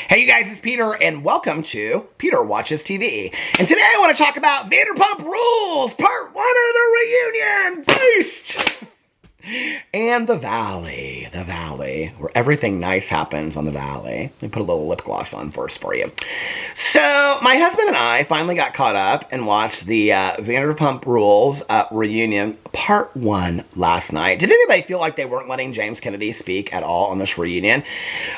Hey you guys, it's Peter, and welcome to Peter Watches TV. And today I want to talk about Vanderpump Rules, part 1 of the reunion, Beast! And the Valley, where everything nice happens on the Valley. Let me put a little lip gloss on first for you. So, my husband and I finally got caught up and watched the Vanderpump Rules reunion part 1 last night. Did anybody feel like they weren't letting James Kennedy speak at all on this reunion?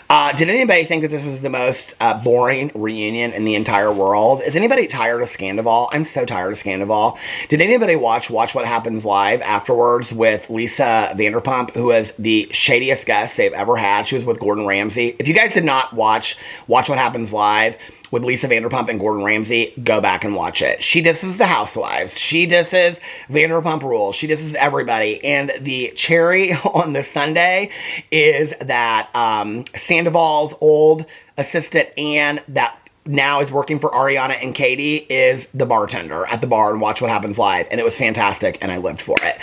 Did anybody think that this was the most boring reunion in the entire world? Is anybody tired of Scandival? I'm so tired of Scandival. Did anybody watch What Happens Live afterwards with Lisa Vanderpump, who was the shadiest guest they've ever had? She was with Gordon Ramsay. If you guys did not watch What Happens Live with Lisa Vanderpump and Gordon Ramsay, go back and watch it. She disses the housewives. She disses Vanderpump Rules. She disses everybody. And the cherry on the sundae is that Sandoval's old assistant, Anne, that now is working for Ariana and Katie, is the bartender at the bar and Watch What Happens Live. And it was fantastic, and I lived for it.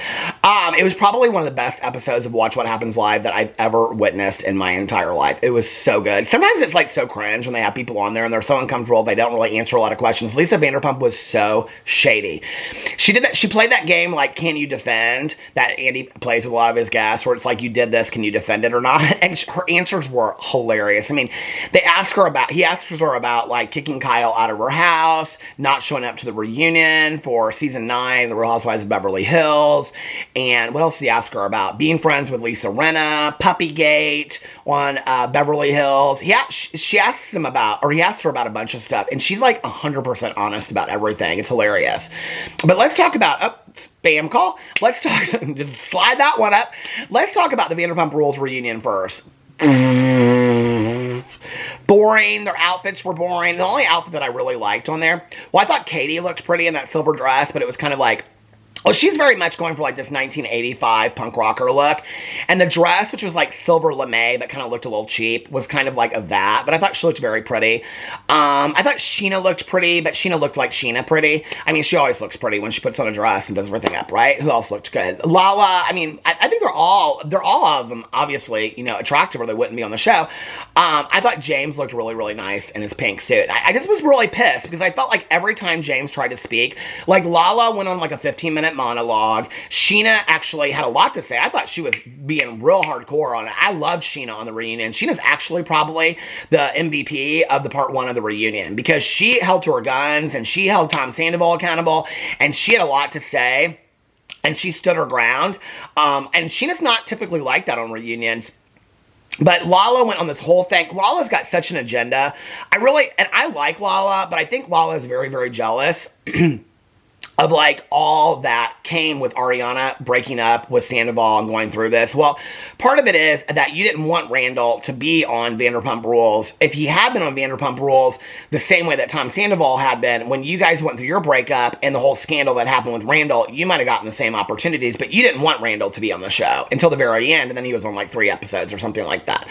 It was probably one of the best episodes of Watch What Happens Live that I've ever witnessed in my entire life. It was so good. Sometimes it's like so cringe when they have people on there and they're so uncomfortable, they don't really answer a lot of questions. Lisa Vanderpump was so shady. She did that. She played that game like Can You Defend, that Andy plays with a lot of his guests, where it's like, you did this, can you defend it or not? And her answers were hilarious. I mean, he asks her about like kicking Kyle out of her house, not showing up to the reunion for season 9 of The Real Housewives of Beverly Hills, and what else did he ask her about? Being friends with Lisa Rinna, Puppygate on Beverly Hills. He asked her about a bunch of stuff, and she's like 100% honest about everything. It's hilarious. But let's talk about spam call. Let's talk. Just slide that one up. Let's talk about the Vanderpump Rules reunion first. Boring. Their outfits were boring. The only outfit that I really liked on there, well, I thought Katie looked pretty in that silver dress, but it was kind of like, well, she's very much going for like this 1985 punk rocker look. And the dress, which was like silver lame, but kind of looked a little cheap, was kind of like of that. But I thought she looked very pretty. I thought Sheena looked pretty, but Sheena looked like Sheena pretty. I mean, she always looks pretty when she puts on a dress and does everything up, right? Who else looked good? Lala, I mean, I think they're all of them, obviously, you know, attractive, or they wouldn't be on the show. I thought James looked really, really nice in his pink suit. I just was really pissed because I felt like every time James tried to speak, like Lala went on like a 15-minute monologue. Sheena actually had a lot to say. I thought she was being real hardcore on it. I loved Sheena on the reunion. Sheena's actually probably the MVP of the part 1 of the reunion because she held to her guns and she held Tom Sandoval accountable and she had a lot to say and she stood her ground. And Sheena's not typically like that on reunions. But Lala went on this whole thing. Lala's got such an agenda. I like Lala, but I think Lala is very, very jealous of like all that came with Ariana breaking up with Sandoval and going through this. Well, part of it is that you didn't want Randall to be on Vanderpump Rules. If he had been on Vanderpump Rules the same way that Tom Sandoval had been, when you guys went through your breakup and the whole scandal that happened with Randall, you might have gotten the same opportunities, but you didn't want Randall to be on the show until the very end, and then he was on like 3 episodes or something like that.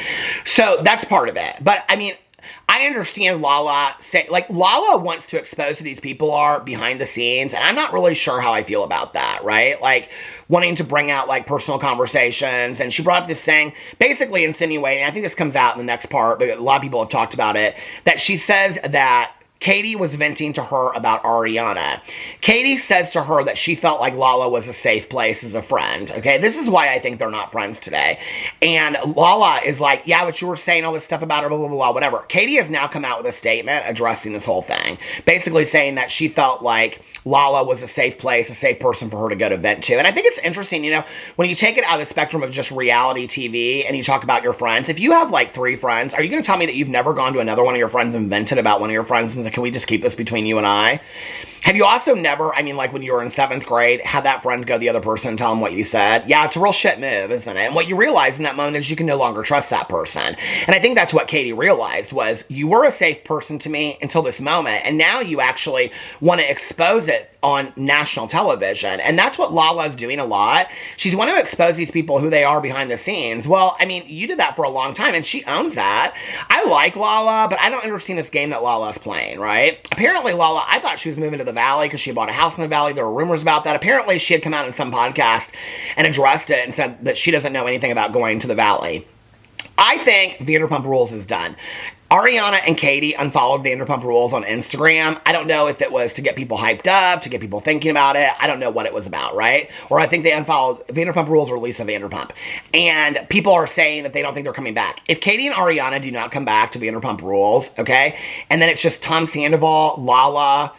So that's part of it. But I mean, I understand Lala Lala wants to expose who these people are behind the scenes, and I'm not really sure how I feel about that, right? Like, wanting to bring out, like, personal conversations, and she brought up this thing, basically insinuating, I think this comes out in the next part, but a lot of people have talked about it, that she says that Katie was venting to her about Ariana. Katie says to her that she felt like Lala was a safe place as a friend, okay? This is why I think they're not friends today. And Lala is like, yeah, but you were saying all this stuff about her, blah, blah, blah, whatever. Katie has now come out with a statement addressing this whole thing, basically saying that she felt like Lala was a safe place, a safe person for her to go to vent to. And I think it's interesting, you know, when you take it out of the spectrum of just reality TV and you talk about your friends, if you have like 3 friends, are you going to tell me that you've never gone to another one of your friends and vented about one of your friends and said, can we just keep this between you and I? Have you also never, I mean, like when you were in 7th grade, had that friend go to the other person and tell them what you said? Yeah, it's a real shit move, isn't it? And what you realize in that moment is you can no longer trust that person. And I think that's what Katie realized was, you were a safe person to me until this moment, and now you actually want to expose it on national television. And that's what Lala's doing a lot. She's wanting to expose these people who they are behind the scenes. Well, I mean, you did that for a long time, and she owns that. I like Lala, but I don't understand this game that Lala's playing, right? Apparently, Lala, I thought she was moving to the Valley because she bought a house in the Valley. There were rumors about that. Apparently, she had come out in some podcast and addressed it and said that she doesn't know anything about going to the Valley. I think Vanderpump Rules is done. Ariana and Katie unfollowed Vanderpump Rules on Instagram. I don't know if it was to get people hyped up, to get people thinking about it. I don't know what it was about, right? Or I think they unfollowed Vanderpump Rules or Lisa Vanderpump. And people are saying that they don't think they're coming back. If Katie and Ariana do not come back to Vanderpump Rules, okay, and then it's just Tom Sandoval, Lala,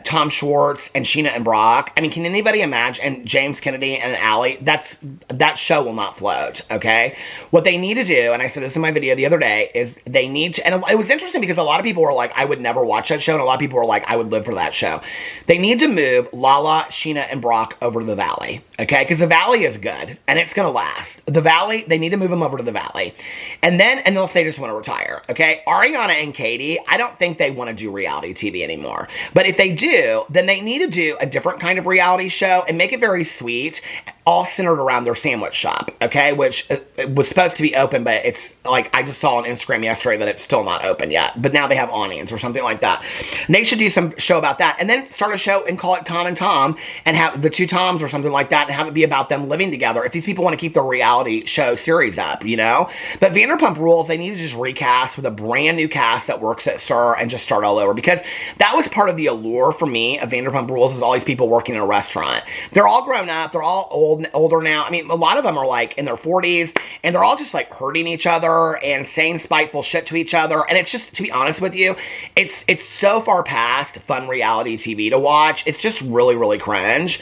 Tom Schwartz, and Sheena and Brock. I mean, can anybody imagine? And James Kennedy and Allie, that show will not float, okay? What they need to do, and I said this in my video the other day, is they need to, and it was interesting because a lot of people were like, I would never watch that show, and a lot of people were like, I would live for that show. They need to move Lala, Sheena, and Brock over to the Valley, okay? Because the Valley is good, and it's going to last. The Valley, they need to move them over to the Valley. And then, unless they just want to retire, okay? Ariana and Katie, I don't think they want to do reality TV anymore. But if they do, then they need to do a different kind of reality show and make it very sweet, all centered around their sandwich shop, okay? Which was supposed to be open, but it's like, I just saw on Instagram yesterday that it's still not open yet. But now they have awnings or something like that. And they should do some show about that. And then start a show and call it Tom and Tom and have the two Toms or something like that and have it be about them living together. If these people want to keep their reality show series up, you know? But Vanderpump Rules, they need to just recast with a brand new cast that works at SUR and just start all over. Because that was part of the allure for me of Vanderpump Rules, is all these people working in a restaurant. They're all grown up. They're all older now. I mean, a lot of them are like in their 40s, and they're all just like hurting each other and saying spiteful shit to each other. And it's just, to be honest with you, it's so far past fun reality TV to watch. It's just really, really cringe.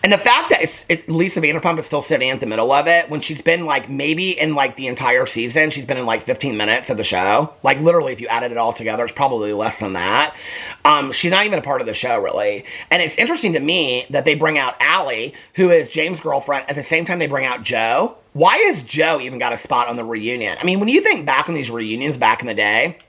And the fact that Lisa Vanderpump is still sitting at the middle of it when she's been like, maybe in like the entire season, she's been in like 15 minutes of the show. Like literally, if you added it all together, it's probably less than that. She's not even a part of the show, really. And it's interesting to me that they bring out Allie, who is James' girlfriend, at the same time they bring out Joe. Why has Joe even got a spot on the reunion? I mean, when you think back on these reunions back in the day,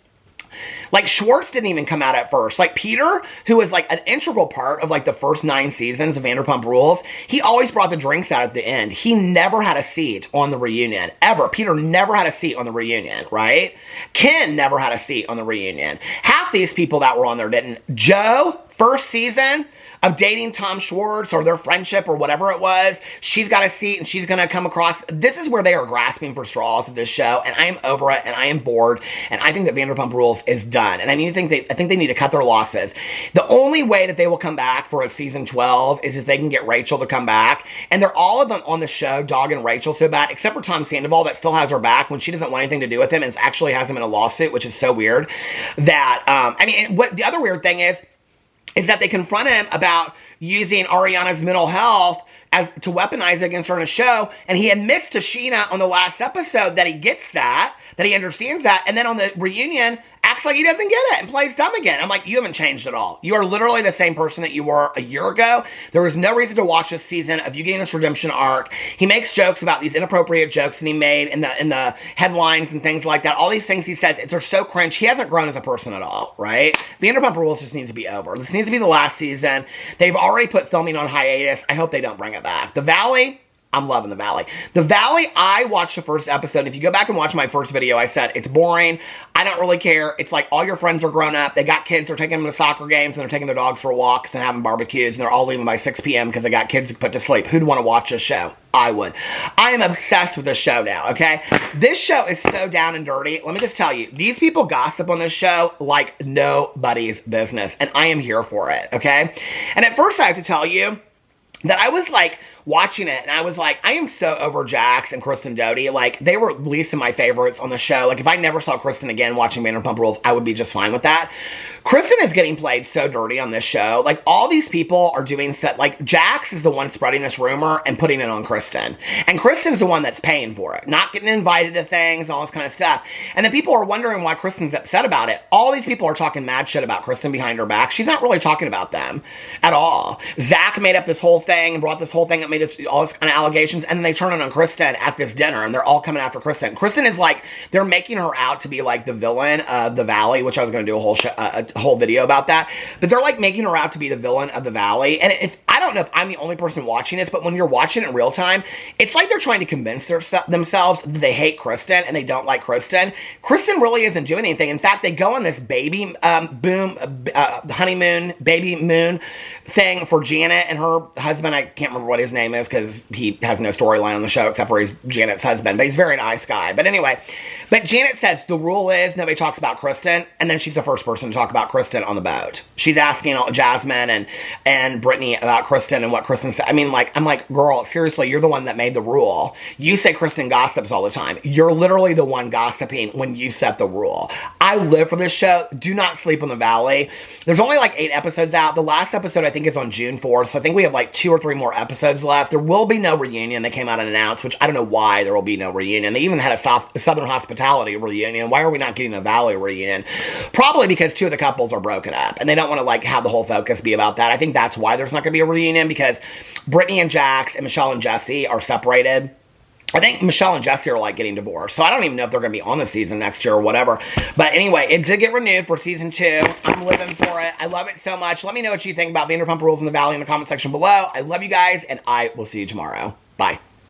like Schwartz didn't even come out at first. Like Peter, who was like an integral part of like the first 9 seasons of Vanderpump Rules, he always brought the drinks out at the end. He never had a seat on the reunion, ever. Peter never had a seat on the reunion, right? Ken never had a seat on the reunion. Half these people that were on there didn't. Joe, first season of dating Tom Schwartz or their friendship or whatever it was, she's got a seat and she's going to come across. This is where they are grasping for straws at this show, and I am over it, and I am bored, and I think that Vanderpump Rules is done. And I think they need to cut their losses. The only way that they will come back for a season 12 is if they can get Rachel to come back, and they're all of them on the show dogging Rachel so bad, except for Tom Sandoval, that still has her back when she doesn't want anything to do with him and actually has him in a lawsuit, which is so weird. That I mean, what the other weird thing is that they confront him about using Ariana's mental health as to weaponize it against her in a show, and he admits to Sheena on the last episode that he gets that he understands that, and then on the reunion acts like he doesn't get it and plays dumb again. I'm like, you haven't changed at all. You are literally the same person that you were a year ago. There was no reason to watch this season of you getting this redemption arc. He makes jokes about these inappropriate jokes that he made in the headlines and things like that. All these things he says, they're so cringe. He hasn't grown as a person at all, right? Vanderpump Rules just needs to be over. This needs to be the last season. They've already put filming on hiatus. I hope they don't bring it back. The Valley, I'm loving The Valley. The Valley, I watched the first episode. If you go back and watch my first video, I said, it's boring. I don't really care. It's like all your friends are grown up. They got kids. They're taking them to soccer games, and they're taking their dogs for walks and having barbecues, and they're all leaving by 6 p.m. because they got kids to put to sleep. Who'd want to watch this show? I would. I am obsessed with this show now, okay? This show is so down and dirty. Let me just tell you, these people gossip on this show like nobody's business, and I am here for it, okay? And at first, I have to tell you that I was like watching it, and I was like, I am so over Jax and Kristen Doty. Like, they were least of my favorites on the show. Like, if I never saw Kristen again watching Vanderpump Rules, I would be just fine with that. Kristen is getting played so dirty on this show. Like, all these people are doing like, Jax is the one spreading this rumor and putting it on Kristen. And Kristen's the one that's paying for it. Not getting invited to things, all this kind of stuff. And then people are wondering why Kristen's upset about it. All these people are talking mad shit about Kristen behind her back. She's not really talking about them at all. Zach made up this whole thing and brought this whole thing that made all this kind of allegations, and then they turn it on Kristen at this dinner, and they're all coming after Kristen. Kristen is like, they're making her out to be like the villain of The Valley, which I was going to do a whole video about that, but they're like making her out to be the villain of The Valley. And if I don't know if I'm the only person watching this, but when you're watching it in real time, it's like they're trying to convince themselves that they hate Kristen and they don't like Kristen. Kristen really isn't doing anything. In fact, they go on this baby honeymoon, baby moon thing for Janet and her husband. I can't remember what his name is because he has no storyline on the show except for he's Janet's husband, but he's a very nice guy. But anyway, but Janet says the rule is nobody talks about Kristen, and then she's the first person to talk about Kristen on the boat. She's asking Jasmine and Brittany about Kristen and what Kristen said. I mean, like, I'm like, girl, seriously, you're the one that made the rule. You say Kristen gossips all the time. You're literally the one gossiping when you set the rule. I live for this show. Do not sleep on the Valley. There's only like 8 episodes out. The last episode, I think, is on June 4th, so I think we have like 2 or 3 more episodes left. There will be no reunion. They came out and announced, which I don't know why there will be no reunion. They even had a Southern Hospitality reunion. Why are we not getting a Valley reunion? Probably because 2 of the couples are broken up, and they don't want to like have the whole focus be about that. I think that's why there's not going to be a reunion, because Brittany and Jax and Michelle and Jesse are separated. I think Michelle and Jesse are like getting divorced, so I don't even know if they're going to be on the season next year or whatever. But anyway, it did get renewed for season 2. I'm living for it. I love it so much. Let me know what you think about Vanderpump Rules in the Valley in the comment section below. I love you guys, and I will see you tomorrow. Bye.